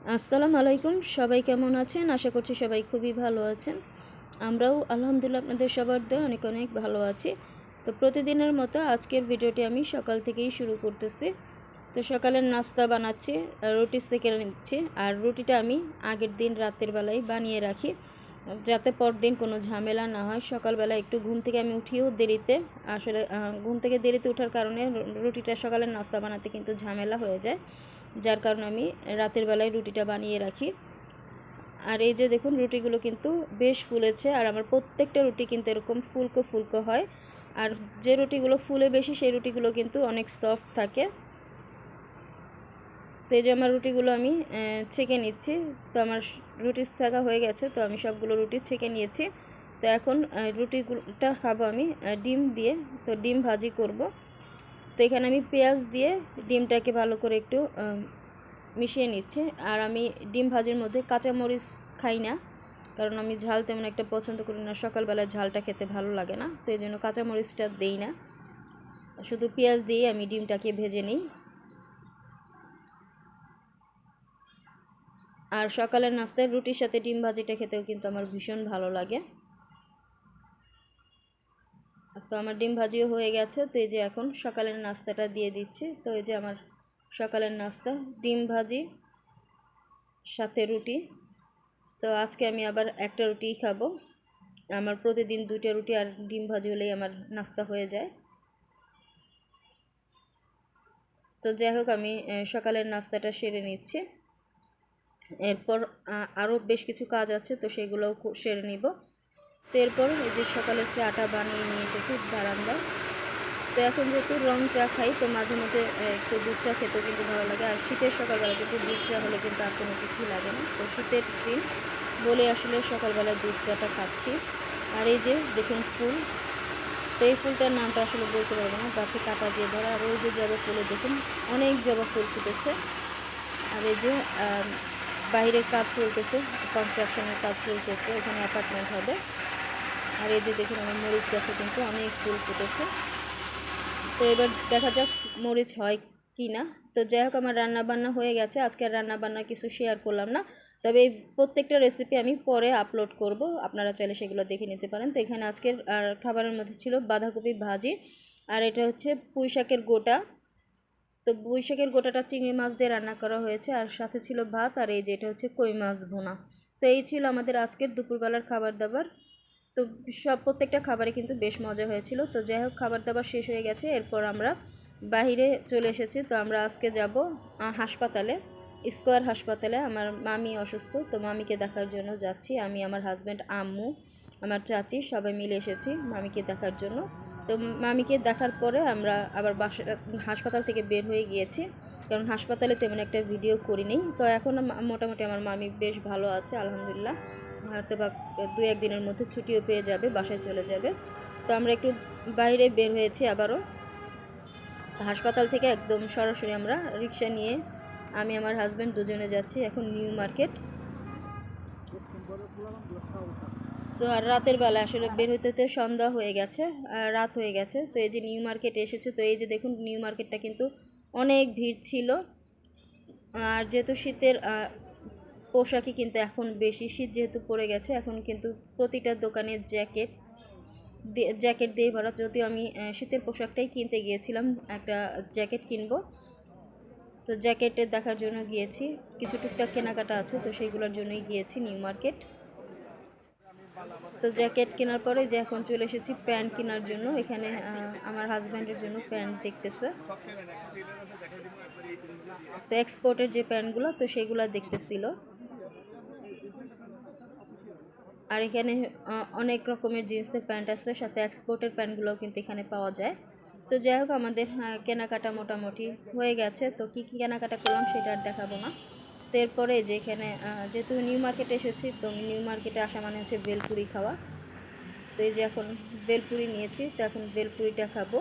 আসসালামু আলাইকুম, সবাই কেমন আছেন? আশা করছি সবাই খুবই ভালো আছেন। আমরাও আলহামদুলিল্লাহ আপনাদের সবার দয়ায় অনেক অনেক ভালো আছি। তো প্রতিদিনের মতো আজকের ভিডিওটি আমি সকাল থেকেই শুরু করতেছি। তো সকালের নাস্তা বানাচ্ছি, রুটি সেঁকে নিচ্ছি। আর রুটিটা আমি আগের দিন রাতের বেলায় বানিয়ে রাখি, যাতে পরদিন কোনো ঝামেলা না হয়। সকালবেলা একটু ঘুম থেকে আমি উঠিও দেরিতে, আসলে ঘুম থেকে দেরিতে ওঠার কারণে রুটিটা সকালের নাস্তা বানাতে কিন্তু ঝামেলা হয়ে যায়, যার কারণে আমি রাতের বেলায় রুটিটা বানিয়ে রাখি। আর এই যে দেখুন, রুটিগুলো কিন্তু বেশ ফুলেছে, আর আমার প্রত্যেকটা রুটি কিন্তু এরকম ফুলকো ফুলকো হয়। আর যে রুটিগুলো ফুলে বেশি সেই রুটিগুলো কিন্তু অনেক সফট থাকে। তো এই যে আমার রুটিগুলো আমি ছেঁকে নিচ্ছি। তো আমার রুটি সেঁকা হয়ে গেছে, তো আমি সবগুলো রুটি ছেঁকে নিয়েছি। তো এখন রুটিগুলোটা খাবো আমি ডিম দিয়ে। তো ডিম ভাজি করব। তো এখানে আমি পেঁয়াজ দিয়ে ডিমটাকে ভালো করে একটু মিশিয়ে নিচ্ছি। আর আমি ডিম ভাজির মধ্যে কাঁচামরিচ খাই না, কারণ আমি ঝাল তেমন একটা পছন্দ করি না। সকালবেলা ঝালটা খেতে ভালো লাগে না, তো এই জন্য কাঁচামরিচটা দেই না। শুধু পেঁয়াজ দিয়ে আমি ডিমটাকে ভেজে নিই। আর সকালের নাস্তায় রুটির সাথে ডিম ভাজিটা খেতেও কিন্তু আমার ভীষণ ভালো লাগে। তো আমার ডিম ভাজিও হয়ে গেছে। তো এই যে এখন সকালের নাস্তাটা দিয়ে দিচ্ছি। তো এই যে আমার সকালের নাস্তা ডিম ভাজি সাথে রুটি। তো আজকে আমি আবার একটা রুটিই খাবো। আমার প্রতিদিন 2টা রুটি আর ডিম ভাজি হলেই আমার নাস্তা হয়ে যায়। তো যাই হোক, আমি সকালের নাস্তাটা সেরে নিচ্ছি। এরপর আরও বেশ কিছু কাজ আছে, তো সেগুলোও সেরে নিব। তো এরপর এই যে সকালের চাটা বানিয়ে নিয়ে এসেছি বারান্দায়। তো এখন যেহেতু রং চা খাই, তো মাঝে মধ্যে একটু দুধ চা খেতেও কিন্তু ভালো লাগে। আর শীতের সকালবেলা কিন্তু দুধ চা হলে কিন্তু আর কোনো কিছুই লাগে না। তো শীতের দিন বলে আসলে সকালবেলা দুধ চাটা খাচ্ছি। আর এই যে দেখুন ফুল, তো এই ফুলটার নামটা আসলে বলতে পারবো না, গাছে কাটা দিয়ে ধরা। আর ওই যে জবা ফুলে দেখুন অনেক জবা ফুল ফুটেছে। আর এই যে বাইরের কাজ চলতেছে, কনস্ট্রাকশনের কাজ চলতেছে, এখানে অ্যাপার্টমেন্ট হবে। আর এই যে দেখুন আমার মরিচ গাছে কিন্তু অনেক ফুল ফুটেছে। তো এবার দেখা যাক মরিচ হয় কি না। তো যাই হোক, আমার রান্নাবান্না হয়ে গেছে। আজকে আর রান্নাবান্না কিছু শেয়ার করলাম না, তবে এই প্রত্যেকটা রেসিপি আমি পরে আপলোড করব, আপনারা চাইলে সেগুলো দেখে নিতে পারেন। তো এখানে আজকের খাবারের মধ্যে ছিল বাঁধাকপি ভাজি, আর এটা হচ্ছে পুঁই শাকের গোটা। তো পুঁই শাকের গোটাটা চিংড়ি মাছ দিয়ে রান্না করা হয়েছে, আর সাথে ছিল ভাত। আর এই যে এটা হচ্ছে কই মাছ ভুনা। তো এই ছিল আমাদের আজকের দুপুরবেলার খাবার দাবার। তো প্রত্যেকটা খাবারে কিন্তু বেশ মজা হয়েছিল। তো যাই হোক, খাবার দাবার শেষ হয়ে গেছে, এরপর আমরা বাইরে চলে এসেছি। তো আমরা আজকে যাব হাসপাতালে, স্কয়ার হাসপাতালে। আমার মামি অসুস্থ, তো মামিকে দেখার জন্য যাচ্ছি। আমি, আমার হাজব্যান্ড, আম্মু, আমার চাচি সবাই মিলে এসেছি মামিকে দেখার জন্য। তো মামিকে দেখার পরে আমরা আবার হাসপাতাল থেকে বের হয়ে গিয়েছি, কারণ হাসপাতালে তেমন একটা ভিডিও করিনি। তো এখন মোটামুটি আমার মামি বেশ ভালো আছে আলহামদুলিল্লাহ। হয়তো বা 2-1 দিনের মধ্যে ছুটিও পেয়ে যাবে, বাসায় চলে যাবে। তো আমরা একটু বাইরে বের হয়েছি আবারও। তো হাসপাতাল থেকে একদম সরাসরি আমরা রিক্সা নিয়ে আমি, আমার হাজব্যান্ড দুজনে যাচ্ছি এখন নিউ মার্কেট। তো আর রাতের বেলা আসলে বের হতে সন্ধ্যা হয়ে গেছে, রাত হয়ে গেছে। তো এই যে নিউ মার্কেট এসেছে, তো এই যে দেখুন নিউ মার্কেটটা কিন্তু অনেক ভিড় ছিল। আর যেহেতু শীতের পোশাকই কিন্তু এখন বেশি, শীত যেহেতু পড়ে গেছে, এখন কিন্তু প্রতিটা দোকানে জ্যাকেট দিয়ে ভরা। যদিও আমি শীতের পোশাকটাই কিনতে গিয়েছিলাম, একটা জ্যাকেট কিনবো। তো জ্যাকেটের দেখার জন্য গিয়েছি, কিছু টুকটাক কেনাকাটা আছে, তো সেইগুলোর জন্যই গিয়েছি নিউ মার্কেট। তো জ্যাকেট কেনার পরে যে এখন চলে এসেছি প্যান্ট কেনার জন্য। এখানে আমার হাজব্যান্ডের জন্য প্যান্ট দেখতেছে। তো এক্সপোর্টের যে প্যান্টগুলো, তো সেগুলো দেখতেছিল। আর এখানে অনেক রকমের জিন্সের প্যান্ট আছে, সাথে এক্সপোর্টের প্যান্টগুলোও কিন্তু এখানে পাওয়া যায়। তো যাই হোক, আমাদের কেনাকাটা মোটামুটি হয়ে গেছে। তো কী কী কেনাকাটা করলাম সেটা আর দেখাবো না। তো এরপরে যে এখানে যেহেতু নিউ মার্কেটে এসেছি, তো নিউ মার্কেটে আসা মানে হচ্ছে ভেলপুরি খাওয়া। তো এই যে এখন ভেলপুরি নিয়েছি, তো এখন ভেলপুরিটা খাবো।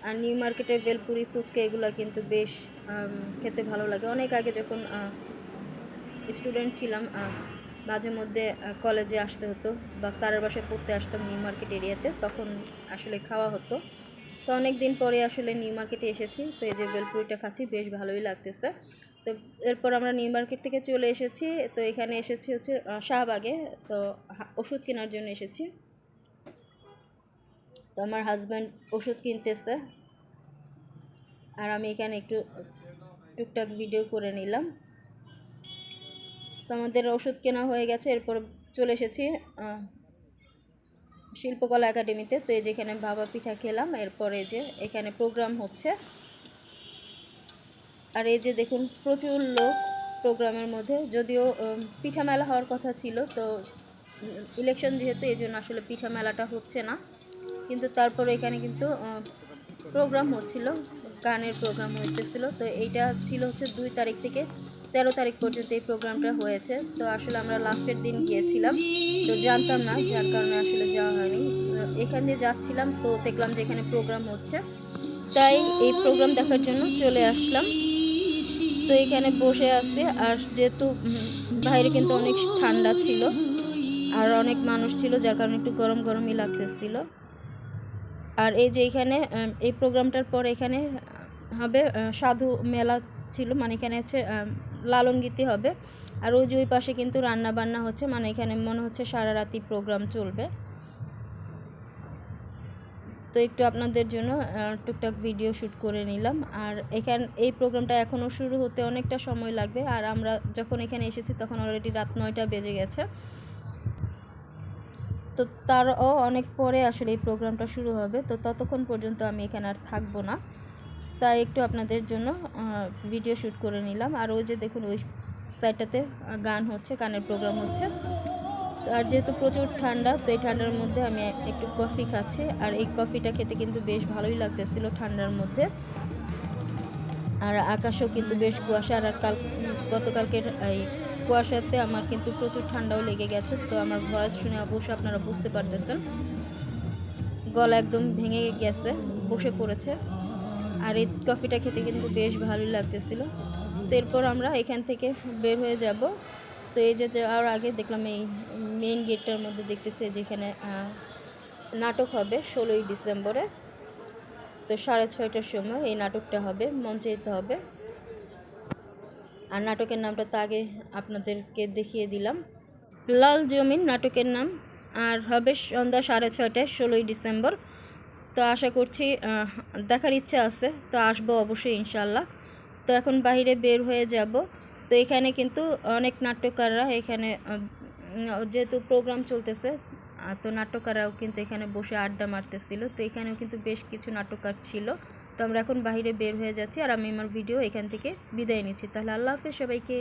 আর নিউ মার্কেটের ভেলপুরি, ফুচকা এগুলো কিন্তু বেশ খেতে ভালো লাগে। অনেক আগে যখন স্টুডেন্ট ছিলাম, মাঝে মধ্যে কলেজে আসতে হতো বা স্যারের বাসায় পড়তে আসতাম নিউ মার্কেট এরিয়াতে, তখন আসলে খাওয়া হতো। তো অনেক দিন পরে আসলে নিউ মার্কেটে এসেছি, তো এই যে ভেলপুরিটা খাচ্ছি, বেশ ভালোই লাগতেছে। তো এরপর আমরা নিউ মার্কেট থেকে চলে এসেছি। তো এখানে এসেছি হচ্ছে শাহবাগে। তো ওষুধ কেনার জন্য এসেছি। তো আমার হাজব্যান্ড ওষুধ কিনতেছে আর আমি এখানে একটু টুকটাক ভিডিও করে নিলাম। তো আমাদের ওষুধ কেনা হয়ে গেছে। এরপর চলে এসেছি শিল্পকলা একাডেমিতে। তো এই যেখানে ভাপা পিঠা খেলাম। এরপরে যে এখানে প্রোগ্রাম হচ্ছে, আর এই যে দেখুন প্রচুর লোক প্রোগ্রামের মধ্যে। যদিও পিঠা মেলা হওয়ার কথা ছিল, তো ইলেকশন যেহেতু এই জন্য আসলে পিঠা মেলাটা হচ্ছে না, কিন্তু তারপরে এখানে কিন্তু প্রোগ্রাম হচ্ছিল, গানের প্রোগ্রাম হইতেছিল। তো এইটা ছিল হচ্ছে 2 তারিখ থেকে 13 তারিখ পর্যন্ত এই প্রোগ্রামটা হয়েছে। তো আসলে আমরা লাস্টের দিন গিয়েছিলাম, তো জানতাম না, যার কারণে আসলে যাওয়া হয়নি। এখানে যাচ্ছিলাম তো দেখলাম যে এখানে প্রোগ্রাম হচ্ছে, তাই এই প্রোগ্রাম দেখার জন্য চলে আসলাম। তো এখানে বসে আছি, আর যেহেতু বাইরে কিন্তু অনেক ঠান্ডা ছিল আর অনেক মানুষ ছিল, যার কারণে একটু গরম গরমই লাগতেছিল। আর এই যে এখানে এই প্রোগ্রামটার পর এখানে হবে সাধু মেলা ছিল, মানে এখানে হচ্ছে লালন গীতি হবে। আর ওই যে ওই পাশে কিন্তু রান্না বান্না হচ্ছে, মানে এখানে মনে হচ্ছে সারা রাতি প্রোগ্রাম চলবে। তো একটু আপনাদের জন্য টুকটাক ভিডিও শ্যুট করে নিলাম। আর এই প্রোগ্রামটা এখনও শুরু হতে অনেকটা সময় লাগবে, আর আমরা যখন এখানে এসেছি তখন অলরেডি রাত 9টা বেজে গেছে। তো তারও অনেক পরে আসলে এই প্রোগ্রামটা শুরু হবে। তো ততক্ষণ পর্যন্ত আমি এখানে আর থাকবো না, তাই একটু আপনাদের জন্য ভিডিও শ্যুট করে নিলাম। আর ওই যে দেখুন ওই সাইডটাতে গান হচ্ছে, গানের প্রোগ্রাম হচ্ছে। আর যেহেতু প্রচুর ঠান্ডা, তো এই ঠান্ডার মধ্যে আমি একটু কফি খাচ্ছি। আর এই কফিটা খেতে কিন্তু বেশ ভালোই লাগতেছিল ঠান্ডার মধ্যে। আর আকাশও কিন্তু বেশ কুয়াশা, আর গতকালকের এই কুয়াশাতে আমার কিন্তু প্রচুর ঠান্ডাও লেগে গেছে। তো আমার ভয়েস শুনে অবশ্যই আপনারা বুঝতে পারতেছেন, গলা একদম ভেঙে গেছে, বসে পড়েছে। আর এই কফিটা খেতে কিন্তু বেশ ভালোই লাগতেছিল। তো এরপর আমরা এখান থেকে বের হয়ে যাব। তো এই যে যাওয়ার আগে দেখলাম এই মেইন গেটটার মধ্যে দেখতেছি যেখানে নাটক হবে 16ই ডিসেম্বরে। তো 6:30টার সময় এই নাটকটা হবে, মঞ্চে যেতে হবে। আর নাটকের নামটা তো আগে আপনাদেরকে দেখিয়ে দিলাম, লাল জমিন নাটকের নাম। আর হবে সন্ধ্যা 6:30টায় 16ই ডিসেম্বর। তো আশা করছি দেখার ইচ্ছে আছে, তো আসবো অবশ্যই ইনশাল্লাহ। তো এখন বাইরে বের হয়ে যাব। তো এখানে কিন্তু অনেক নাট্যকাররা এখানে যেহেতু প্রোগ্রাম চলতেছে, তো নাট্যকাররাও কিন্তু এখানে বসে আড্ডা মারতেছিল। তো এখানেও কিন্তু বেশ কিছু নাট্যকার ছিল। তো আমরা এখন বাইরে বের হয়ে যাচ্ছি, আর আমি আমার ভিডিও এখান থেকে বিদায় নিচ্ছি। তাহলে আল্লাহ হাফেজ সবাইকে।